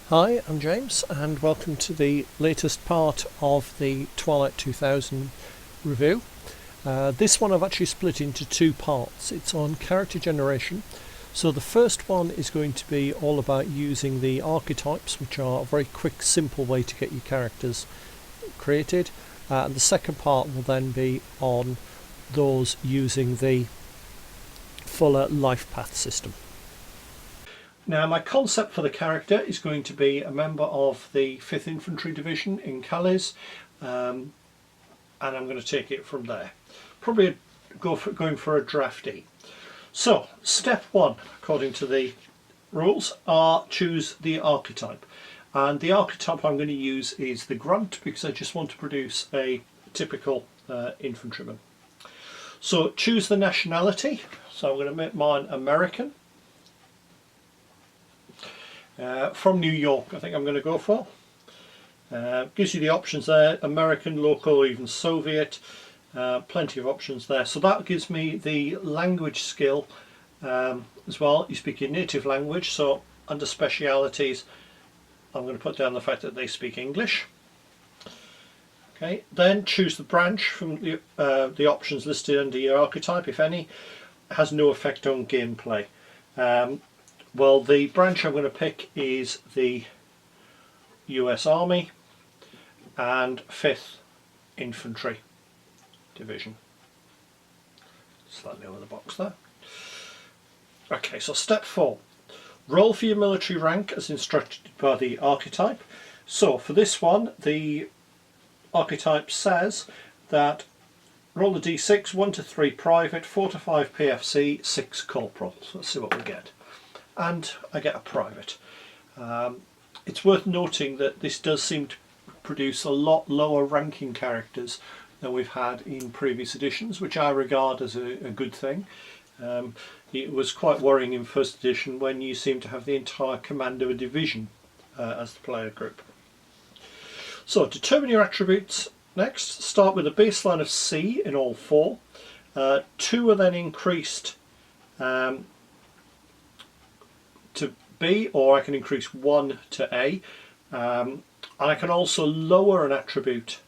Hi, I'm James and welcome to the latest part of the Twilight 2000 review. This one I've actually split into two parts. It's on character generation. So the first one is going to be all about using the archetypes, which are a very quick, simple way to get your characters created. And the second part will then be on those using the fuller life path system. Now, my concept for the character is going to be a member of the 5th Infantry Division in Calais, and I'm going to take it from there. Probably going for a draftee. So, step one, according to the rules, are choose the archetype. And the archetype I'm going to use is the grunt, because I just want to produce a typical infantryman. So, choose the nationality. So I'm going to make mine American. From New York, I think I'm going to go for. Gives you the options there: American, local, or even Soviet. Plenty of options there. So that gives me the language skill as well. You speak your native language. So under specialities, I'm going to put down the fact that they speak English. Okay. Then choose the branch from the options listed under your archetype, if any. It has no effect on gameplay. Well, the branch I'm going to pick is the US Army and 5th Infantry Division. Slightly over the box there. Okay, so step 4. Roll for your military rank as instructed by the archetype. So for this one, the archetype says that roll the d6, 1 to 3 private, 4 to 5 PFC, 6 corporal. So let's see what we get. And I get a private. It's worth noting that this does seem to produce a lot lower ranking characters than we've had in previous editions, which I regard as a good thing. It was quite worrying in first edition when you seem to have the entire command of a division as the player group. So determine your attributes next. Start with a baseline of C in all 4. 2 are then increased to B, or I can increase 1 to A, and I can also lower an attribute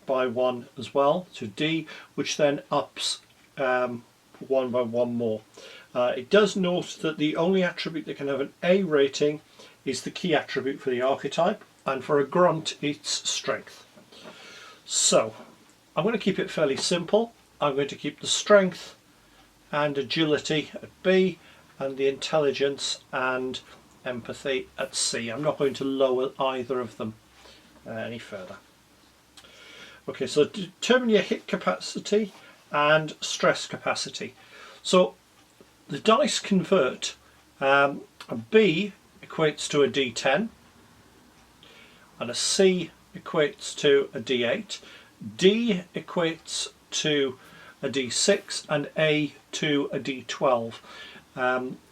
by 1 as well to D, which then ups 1 by 1 more. It does note that the only attribute that can have an A rating is the key attribute for the archetype, and for a grunt it's strength. So I'm going to keep it fairly simple. I'm going to keep the strength and agility at B, and the intelligence and empathy at C. I'm not going to lower either of them any further. Okay, so determine your hit capacity and stress capacity. So the dice convert. A B equates to a D10, and a C equates to a D8. D equates to a D6, and A to a D12.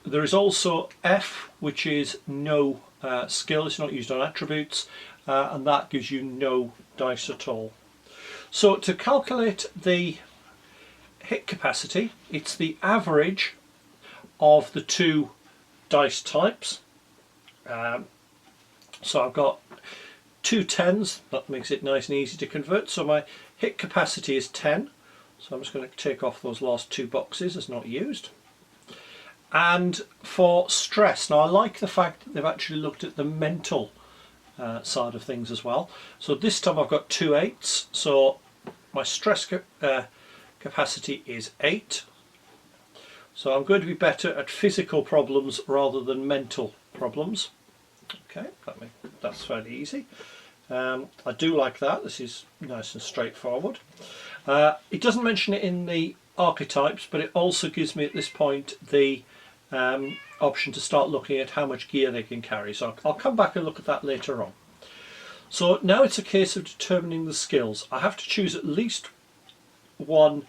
There is also F, which is no skill. It's not used on attributes, and that gives you no dice at all. So to calculate the hit capacity, it's the average of the two dice types. So I've got 2 10s. That makes it nice and easy to convert. So my hit capacity is 10. So I'm just going to take off those last 2 boxes as not used. And for stress, now I like the fact that they've actually looked at the mental side of things as well. So this time I've got 2 8s, so my stress capacity is 8. So I'm going to be better at physical problems rather than mental problems. Okay, that's fairly easy. I do like that. This is nice and straightforward. It doesn't mention it in the archetypes, but it also gives me at this point the option to start looking at how much gear they can carry. So I'll come back and look at that later on. So now it's a case of determining the skills. I have to choose at least one.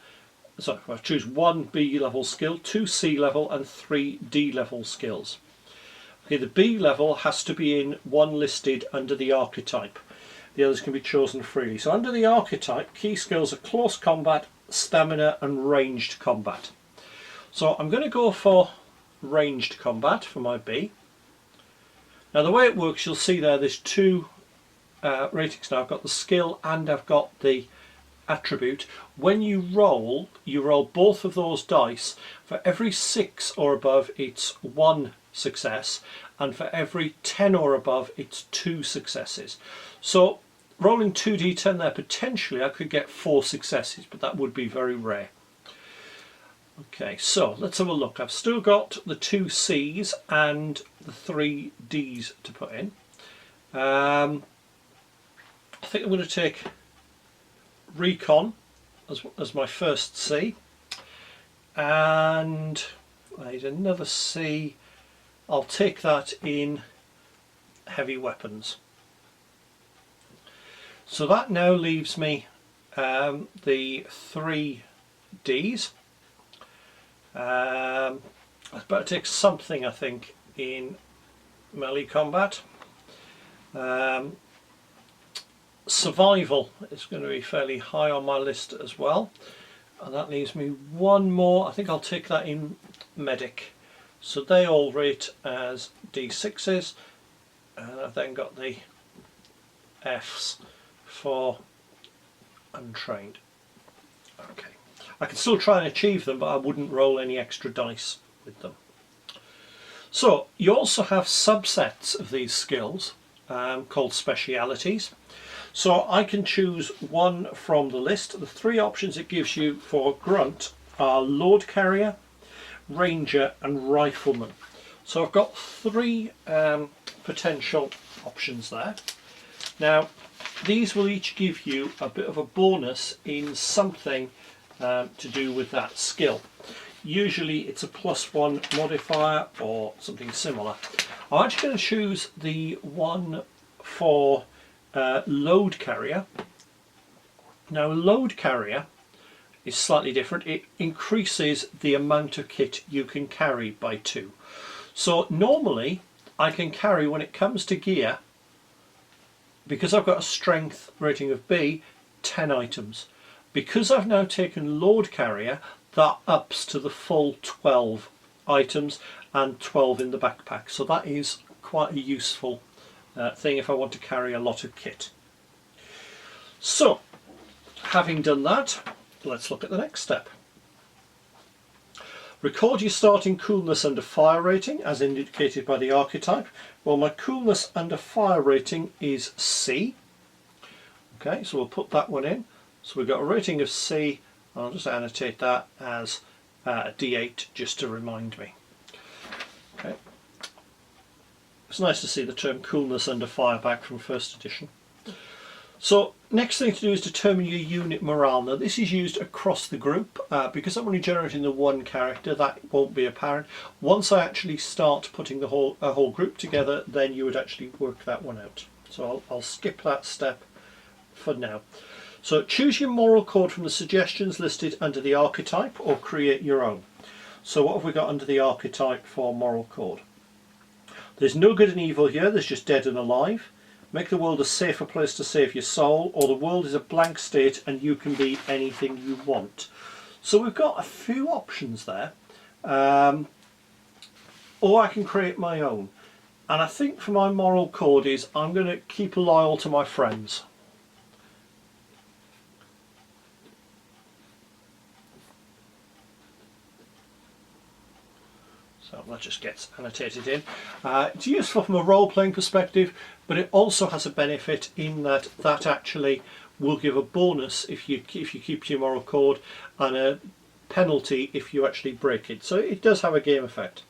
So I choose 1 B level skill, 2 C level, and 3 D level skills. Okay, the B level has to be in one listed under the archetype. The others can be chosen freely. So under the archetype, key skills are close combat, stamina, and ranged combat. So I'm going to go for ranged combat for my B. Now the way it works, you'll see there's two ratings now. I've got the skill and I've got the attribute. When you roll both of those dice. For every 6 or above it's 1 success, and for every 10 or above it's 2 successes. So rolling 2d10 there, potentially I could get 4 successes, but that would be very rare. Okay, so let's have a look. I've still got the 2 C's and the 3 D's to put in. I think I'm going to take Recon as my first C, and I need another C. I'll take that in heavy weapons. So that now leaves me the 3 D's. I better take something, I think, in melee combat. Survival is going to be fairly high on my list as well, and that leaves me one more. I think I'll take that in medic. So they all rate as D6s, and I've then got the Fs for untrained. Okay, I can still try and achieve them, but I wouldn't roll any extra dice with them. So you also have subsets of these skills called specialities. So I can choose one from the list. The 3 options it gives you for grunt are load carrier, ranger and rifleman. So I've got 3 potential options there. Now these will each give you a bit of a bonus in something to do with that skill. Usually it's a +1 modifier or something similar. I'm actually going to choose the one for load carrier. Now load carrier is slightly different. It increases the amount of kit you can carry by 2. So normally I can carry, when it comes to gear, because I've got a strength rating of B, 10 items. Because I've now taken load carrier, that ups to the full 12 items and 12 in the backpack. So that is quite a useful thing if I want to carry a lot of kit. So having done that, let's look at the next step. Record your starting coolness under fire rating as indicated by the archetype. Well, my coolness under fire rating is C. Okay, so we'll put that one in. So we've got a rating of C. I'll just annotate that as D8 just to remind me. Okay. It's nice to see the term coolness under fire back from 1st edition. So next thing to do is determine your unit morale. Now this is used across the group. Because I'm only generating the 1 character, that won't be apparent. Once I actually start putting a whole group together, then you would actually work that one out. So I'll skip that step for now. So choose your moral code from the suggestions listed under the archetype or create your own. So what have we got under the archetype for moral code? There's no good and evil here, there's just dead and alive. Make the world a safer place to save your soul, or the world is a blank state and you can be anything you want. So we've got a few options there. Or I can create my own. And I think for my moral code is I'm going to keep loyal to my friends. So that just gets annotated in. It's useful from a role-playing perspective, but it also has a benefit in that that actually will give a bonus if you keep your moral code, and a penalty if you actually break it. So it does have a game effect.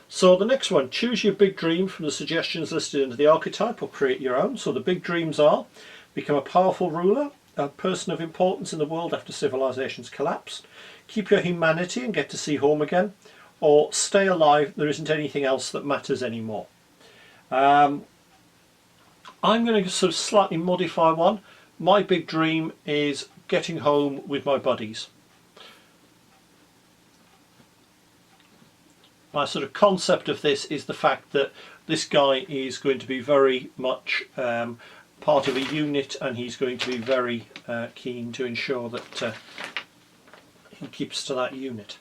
So the next one, choose your big dream from the suggestions listed under the archetype or create your own. So the big dreams are: become a powerful ruler, a person of importance in the world after civilization's collapse, keep your humanity and get to see home again, or stay alive, there isn't anything else that matters anymore. I'm going to sort of slightly modify one. My big dream is getting home with my buddies. My sort of concept of this is the fact that this guy is going to be very much part of a unit, and he's going to be very keen to ensure that he keeps to that unit.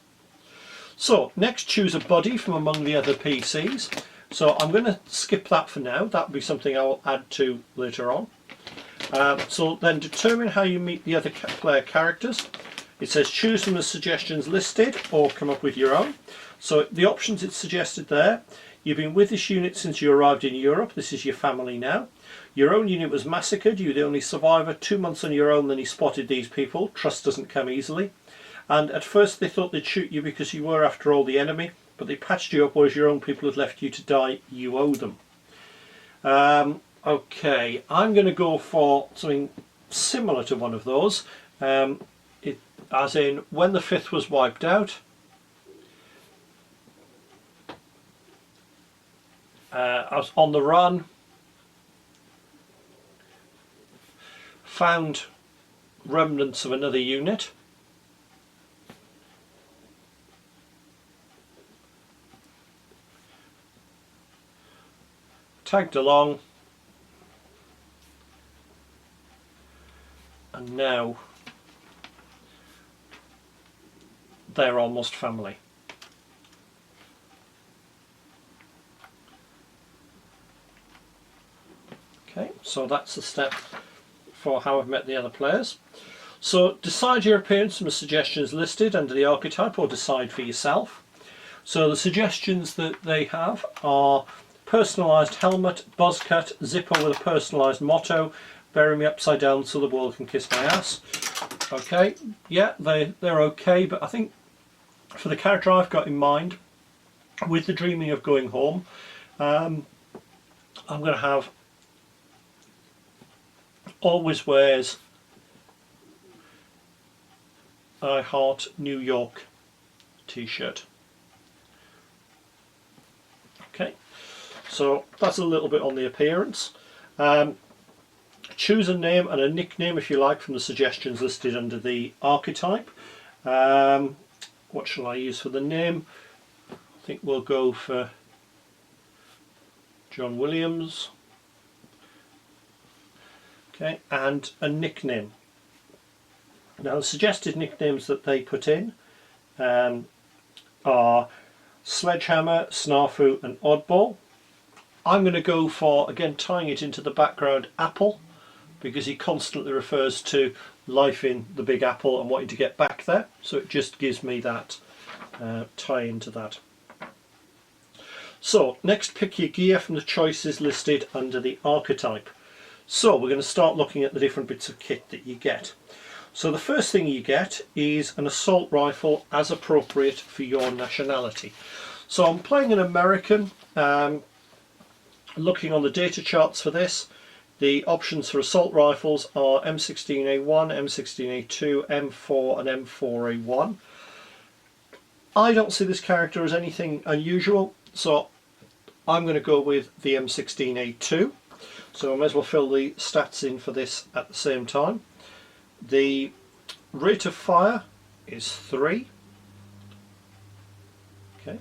So next, choose a buddy from among the other PCs. So I'm going to skip that for now. That'll be something I'll add to later on. So then determine how you meet the other player characters. It says choose from the suggestions listed or come up with your own. So the options it's suggested there: you've been with this unit since you arrived in Europe, this is your family now. Your own unit was massacred, you're the only survivor, 2 months on your own, then he spotted these people. Trust doesn't come easily. And at first they thought they'd shoot you because you were after all the enemy, but they patched you up, whereas your own people had left you to die. You owe them. Okay, I'm going to go for something similar to one of those. As in, when the 5th was wiped out, I was on the run, found remnants of another unit, tagged along, and now they're almost family. Okay, so that's the step for how I've met the other players. So decide your appearance from the suggestions listed under the archetype, or decide for yourself. So the suggestions that they have are personalised helmet, buzz cut, zipper with a personalised motto, bury me upside down so the world can kiss my ass. Okay, yeah, they're okay, but I think for the character I've got in mind, with the dreaming of going home, I'm going to have always wears I Heart New York t-shirt. Okay, so that's a little bit on the appearance. Choose a name and a nickname if you like from the suggestions listed under the archetype. What shall I use for the name? I think we'll go for John Williams. Okay, and a nickname. Now the suggested nicknames that they put in are Sledgehammer, Snafu and Oddball. I'm going to go for, again, tying it into the background, Apple, because he constantly refers to life in the Big Apple and wanting to get back there, so it just gives me that tie into that. So next, pick your gear from the choices listed under the archetype. So we're going to start looking at the different bits of kit that you get. So the first thing you get is an assault rifle as appropriate for your nationality. So I'm playing an American. Looking on the data charts for this, the options for assault rifles are M16A1, M16A2, M4 and M4A1. I don't see this character as anything unusual, so I'm going to go with the M16A2. So I may as well fill the stats in for this at the same time. The rate of fire is 3. Okay.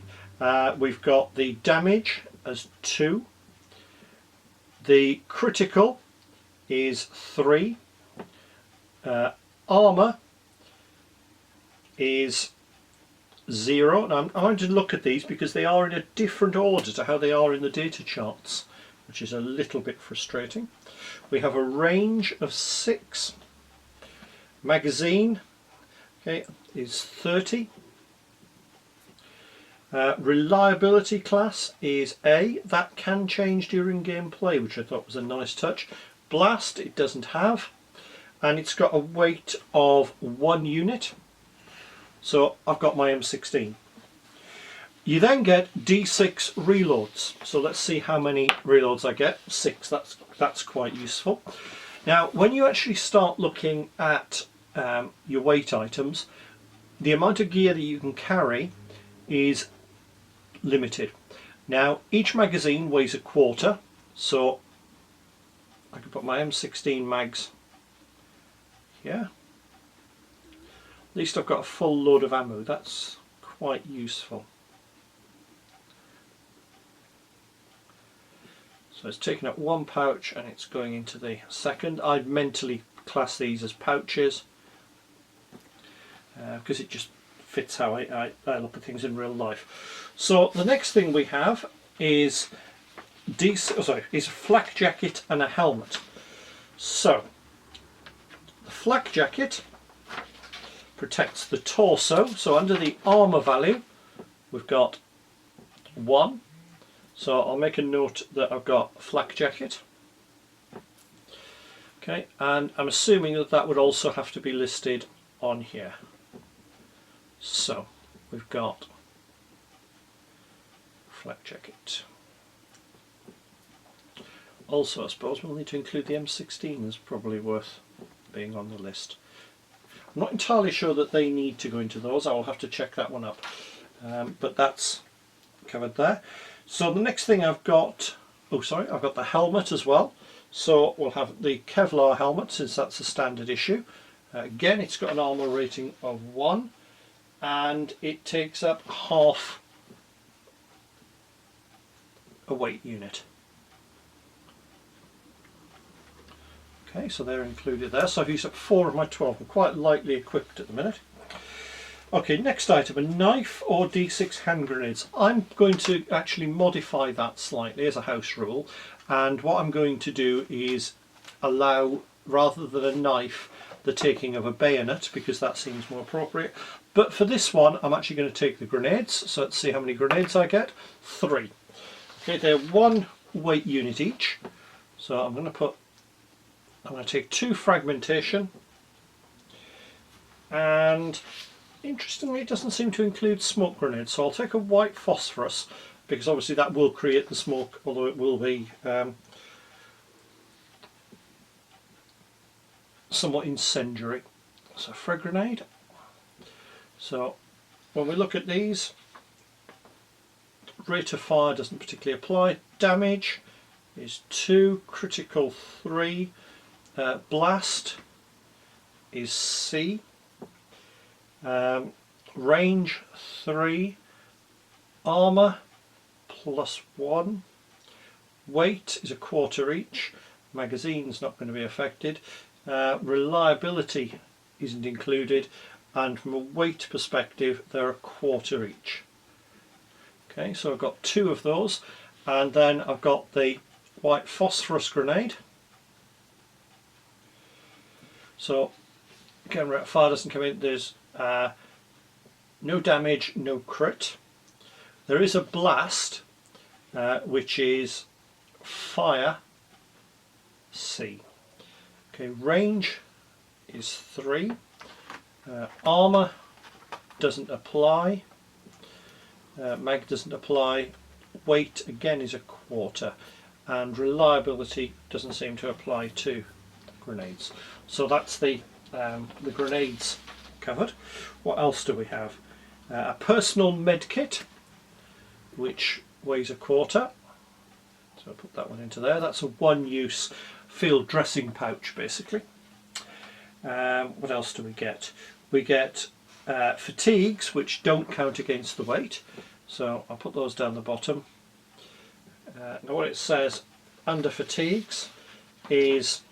We've got the damage as 2. The critical is 3. Armour is 0. Now I'm going to look at these because they are in a different order to how they are in the data charts, which is a little bit frustrating. We have a range of 6. Magazine, okay, is 30. Reliability class is A. That can change during gameplay, which I thought was a nice touch. Blast it doesn't have, and it's got a weight of 1 unit. So I've got my M16. You then get D6 reloads. So let's see how many reloads I get. 6. That's quite useful. Now, when you actually start looking at your weight items, the amount of gear that you can carry is limited. Now, each magazine weighs a quarter, so I can put my M16 mags here. At least I've got a full load of ammo. That's quite useful. So it's taken up 1 pouch and it's going into the second. I'd mentally class these as pouches because it just fits how I look at things in real life. So the next thing we have is is a flak jacket and a helmet. So the flak jacket protects the torso, so under the armour value we've got 1, so I'll make a note that I've got flak jacket. Okay, and I'm assuming that that would also have to be listed on here. So we've got flak jacket. Also, I suppose we'll need to include the M16 as probably worth being on the list. I'm not entirely sure that they need to go into those. I will have to check that one up. But that's covered there. So the next thing I've got, I've got the helmet as well. So we'll have the Kevlar helmet, since that's a standard issue. Again, it's got an armour rating of 1, and it takes up half a weight unit. Okay, so they're included there. So I've used up 4 of my 12. I'm quite lightly equipped at the minute. Okay, next item, a knife or D6 hand grenades. I'm going to actually modify that slightly as a house rule, and what I'm going to do is allow, rather than a knife, the taking of a bayonet, because that seems more appropriate. But for this one, I'm actually going to take the grenades. So let's see how many grenades I get. 3. Okay, they're 1 weight unit each. So I'm going to take 2 fragmentation, and interestingly it doesn't seem to include smoke grenades, so I'll take a white phosphorus, because obviously that will create the smoke, although it will be somewhat incendiary. So frag grenade. So when we look at these, rate of fire doesn't particularly apply. Damage is 2, critical 3, blast is C, range 3, armour +1, weight is a quarter each, magazine's not going to be affected, reliability isn't included, and from a weight perspective they're a quarter each. Okay, so I've got 2 of those, and then I've got the white phosphorus grenade. So again, rate of fire doesn't come in. There's no damage, no crit. There is a blast, which is fire C. Okay, range is 3. Armour doesn't apply. Mag doesn't apply. Weight again is a quarter, and reliability doesn't seem to apply to grenades. So that's the grenades covered. What else do we have? A personal med kit, which weighs a quarter. So I'll put that one into there. That's a 1-use field dressing pouch, basically. What else do we get? We get fatigues, which don't count against the weight. So I'll put those down the bottom. Now what it says under fatigues is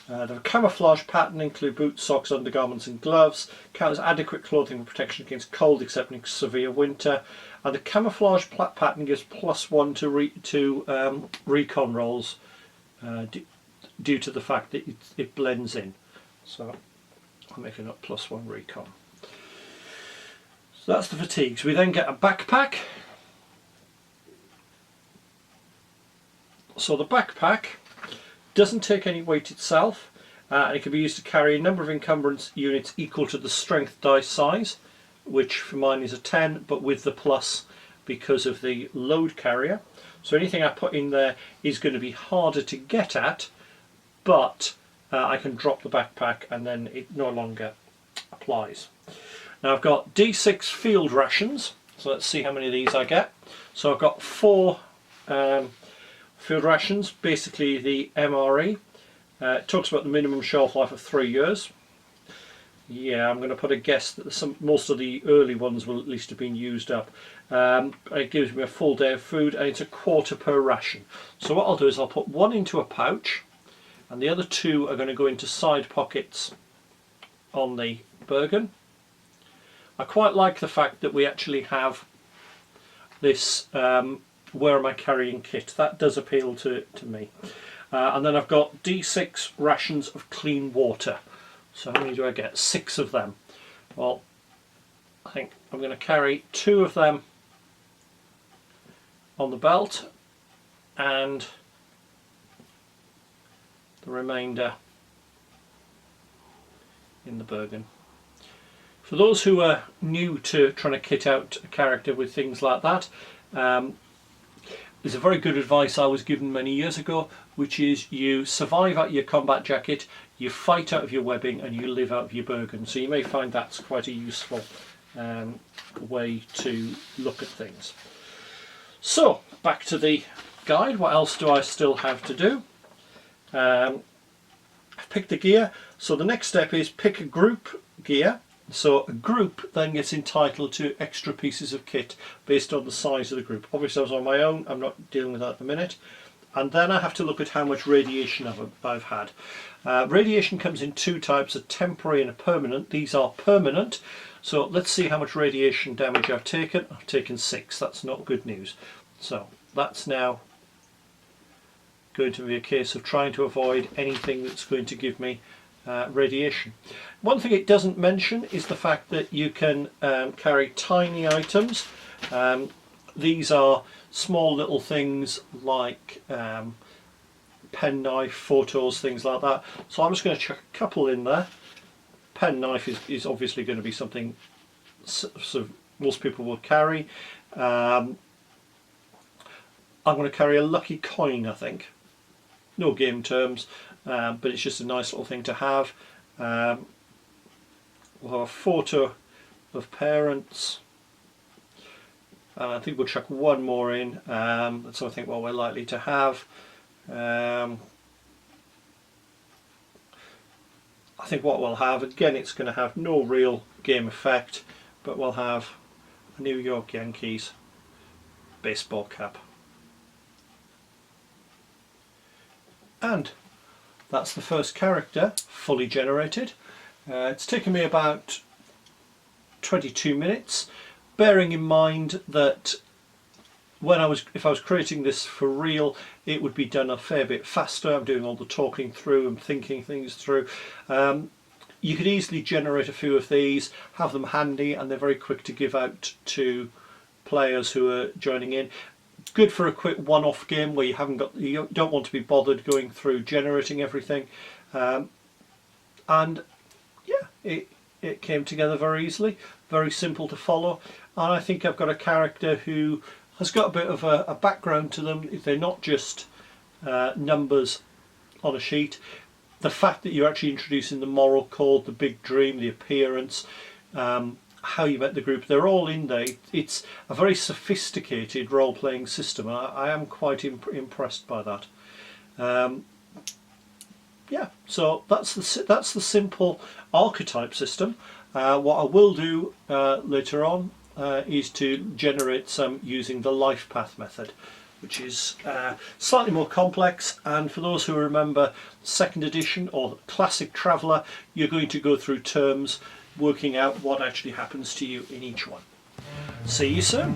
the camouflage pattern include boots, socks, undergarments and gloves, count as adequate clothing and protection against cold except in severe winter, and the camouflage pattern gives +1 to recon rolls due to the fact that it blends in. So I'm making up +1 recon. So that's the fatigues. We then get a backpack. So the backpack doesn't take any weight itself, and it can be used to carry a number of encumbrance units equal to the strength dice size, which for mine is a 10, but with the plus because of the load carrier. So anything I put in there is going to be harder to get at, but I can drop the backpack and then it no longer applies. Now I've got D6 field rations, so let's see how many of these I get. So I've got 4 field rations, basically the MRE. It talks about the minimum shelf life of 3 years. Yeah, I'm going to put a guess that most of the early ones will at least have been used up. It gives me a full day of food, and it's a quarter per ration. So what I'll do is I'll put 1 into a pouch, and the other 2 are going to go into side pockets on the Bergen. I quite like the fact that we actually have this where am I carrying kit? That does appeal to me. And then I've got D6 rations of clean water. So how many do I get? 6 of them. Well, I think I'm going to carry 2 of them on the belt and the remainder in the Bergen. For those who are new to trying to kit out a character with things like that, there's a very good advice I was given many years ago, which is you survive out your combat jacket, you fight out of your webbing, and you live out of your Bergen. So you may find that's quite a useful way to look at things. So back to the guide. What else do I still have to do? I've picked the gear. So the next step is pick a group gear. So a group then gets entitled to extra pieces of kit based on the size of the group. Obviously I was on my own, I'm not dealing with that at the minute. And then I have to look at how much radiation I've had. Radiation comes in 2 types, a temporary and a permanent. These are permanent. So let's see how much radiation damage I've taken. I've taken 6, that's not good news. So that's now going to be a case of trying to avoid anything that's going to give me radiation. One thing it doesn't mention is the fact that you can carry tiny items. These are small little things like penknife, photos, things like that. So I'm just going to chuck a couple in there. Penknife is obviously going to be something so most people will carry. I'm going to carry a lucky coin, I think. No game terms, but it's just a nice little thing to have. We'll have a photo of parents, and I think we'll chuck one more in. That's I think what we're likely to have. I think what we'll have, again, it's going to have no real game effect, but we'll have a New York Yankees baseball cap. And that's the first character fully generated. It's taken me about 22 minutes, bearing in mind that if I was creating this for real, it would be done a fair bit faster. I'm doing all the talking through and thinking things through. You could easily generate a few of these, have them handy, and they're very quick to give out to players who are joining in. Good for a quick one-off game where you don't want to be bothered going through generating everything, and yeah, it came together very easily, very simple to follow, and I think I've got a character who has got a bit of a background to them. They're not just numbers on a sheet. The fact that you're actually introducing the moral code, the big dream, the appearance, how you met the group, they're all in there. It's a very sophisticated role-playing system. I am quite impressed by that. Yeah, so that's the simple archetype system. What I will do later on is to generate some using the life path method, which is slightly more complex, and for those who remember 2nd edition or classic Traveller, you're going to go through terms working out what actually happens to you in each one. See you soon.